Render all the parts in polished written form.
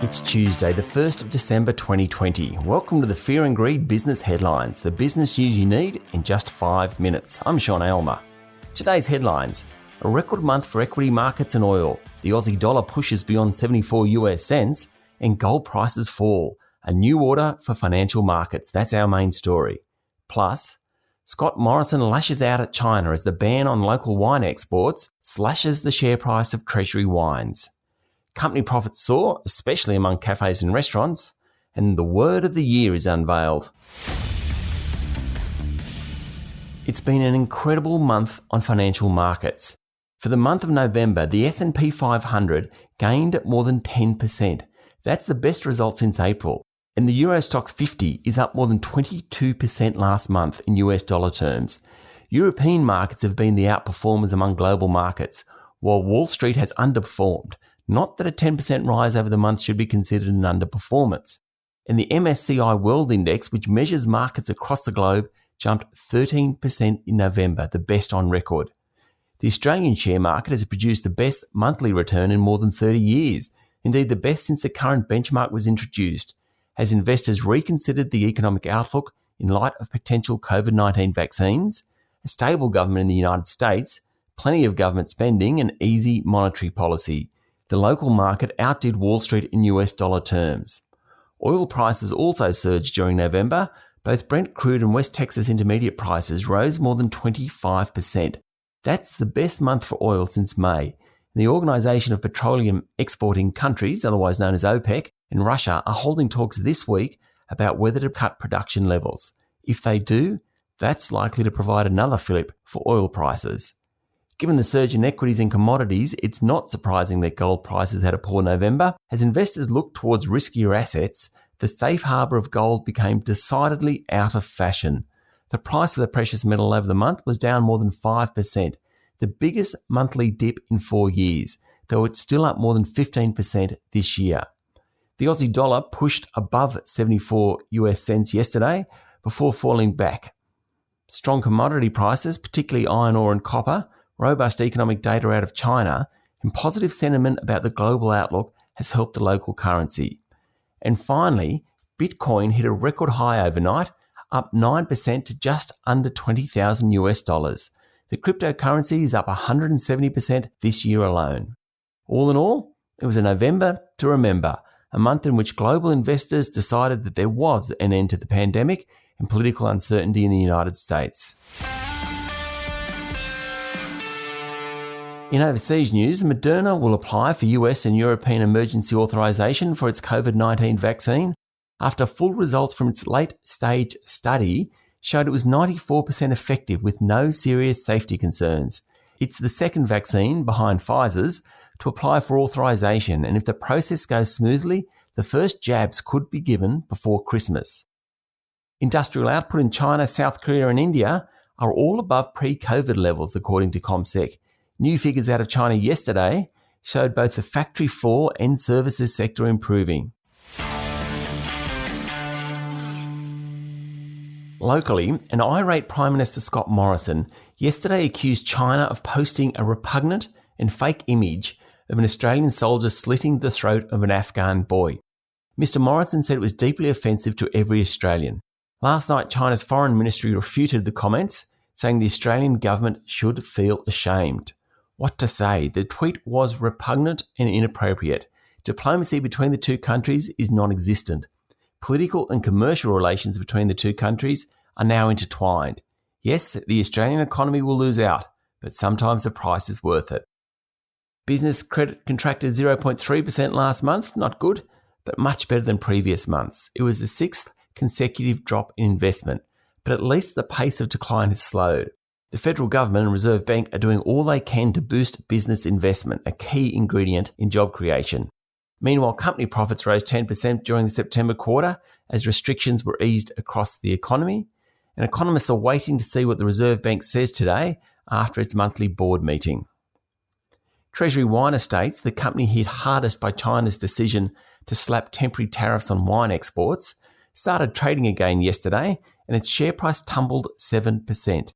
It's Tuesday, the 1st of December 2020. Welcome to the Fear and Greed Business Headlines, the business news you need in just 5 minutes. I'm Sean Aylmer. Today's headlines: a record month for equity markets and oil, the Aussie dollar pushes beyond 74 US cents, and gold prices fall. A new order for financial markets. That's our main story. Plus, Scott Morrison lashes out at China as the ban on local wine exports slashes the share price of Treasury wines. Company profits soar, especially among cafes and restaurants, and the word of the year is unveiled. It's been an incredible month on financial markets. For the month of November, the S&P 500 gained more than 10%. That's the best result since April. And the Euro Stoxx 50 is up more than 22% last month in US dollar terms. European markets have been the outperformers among global markets, while Wall Street has underperformed. Not that a 10% rise over the month should be considered an underperformance. And the MSCI World Index, which measures markets across the globe, jumped 13% in November, the best on record. The Australian share market has produced the best monthly return in more than 30 years, indeed the best since the current benchmark was introduced, as investors reconsidered the economic outlook in light of potential COVID-19 vaccines, a stable government in the United States, plenty of government spending, and easy monetary policy. The local market outdid Wall Street in US dollar terms. Oil prices also surged during November. Both Brent crude and West Texas Intermediate prices rose more than 25%. That's the best month for oil since May. The Organisation of Petroleum Exporting Countries, otherwise known as OPEC, and Russia are holding talks this week about whether to cut production levels. If they do, that's likely to provide another fillip for oil prices. Given the surge in equities and commodities, it's not surprising that gold prices had a poor November. As investors looked towards riskier assets, the safe harbour of gold became decidedly out of fashion. The price of the precious metal over the month was down more than 5%, the biggest monthly dip in 4 years, though it's still up more than 15% this year. The Aussie dollar pushed above 74 US cents yesterday before falling back. Strong commodity prices, particularly iron ore and copper, robust economic data out of China, and positive sentiment about the global outlook has helped the local currency. And finally, Bitcoin hit a record high overnight, up 9% to just under 20,000 US dollars. The cryptocurrency is up 170% this year alone. All in all, it was a November to remember, a month in which global investors decided that there was an end to the pandemic and political uncertainty in the United States. In overseas news, Moderna will apply for US and European emergency authorization for its COVID-19 vaccine after full results from its late-stage study showed it was 94% effective with no serious safety concerns. It's the second vaccine, behind Pfizer's, to apply for authorization, and if the process goes smoothly, the first jabs could be given before Christmas. Industrial output in China, South Korea and India are all above pre-COVID levels, according to ComSec. New figures out of China yesterday showed both the factory floor and services sector improving. Locally, an irate Prime Minister Scott Morrison yesterday accused China of posting a repugnant and fake image of an Australian soldier slitting the throat of an Afghan boy. Mr. Morrison said it was deeply offensive to every Australian. Last night, China's Foreign Ministry refuted the comments, saying the Australian government should feel ashamed. What to say? The tweet was repugnant and inappropriate. Diplomacy between the two countries is non-existent. Political and commercial relations between the two countries are now intertwined. Yes, the Australian economy will lose out, but sometimes the price is worth it. Business credit contracted 0.3% last month, not good, but much better than previous months. It was the sixth consecutive drop in investment, but at least the pace of decline has slowed. The federal government and Reserve Bank are doing all they can to boost business investment, a key ingredient in job creation. Meanwhile, company profits rose 10% during the September quarter as restrictions were eased across the economy, and economists are waiting to see what the Reserve Bank says today after its monthly board meeting. Treasury Wine Estates, the company hit hardest by China's decision to slap temporary tariffs on wine exports, started trading again yesterday, and its share price tumbled 7%.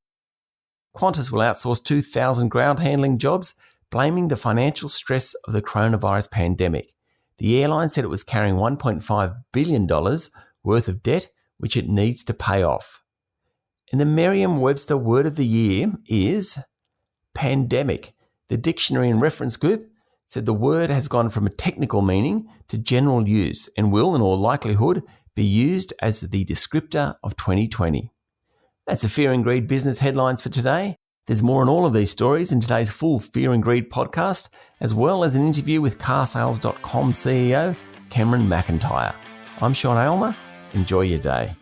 Qantas will outsource 2,000 ground handling jobs, blaming the financial stress of the coronavirus pandemic. The airline said it was carrying $1.5 billion worth of debt, which it needs to pay off. And the Merriam-Webster word of the year is pandemic. The dictionary and reference group said the word has gone from a technical meaning to general use and will, in all likelihood, be used as the descriptor of 2020. That's the Fear and Greed business headlines for today. There's more on all of these stories in today's full Fear and Greed podcast, as well as an interview with carsales.com CEO Cameron McIntyre. I'm Sean Aylmer. Enjoy your day.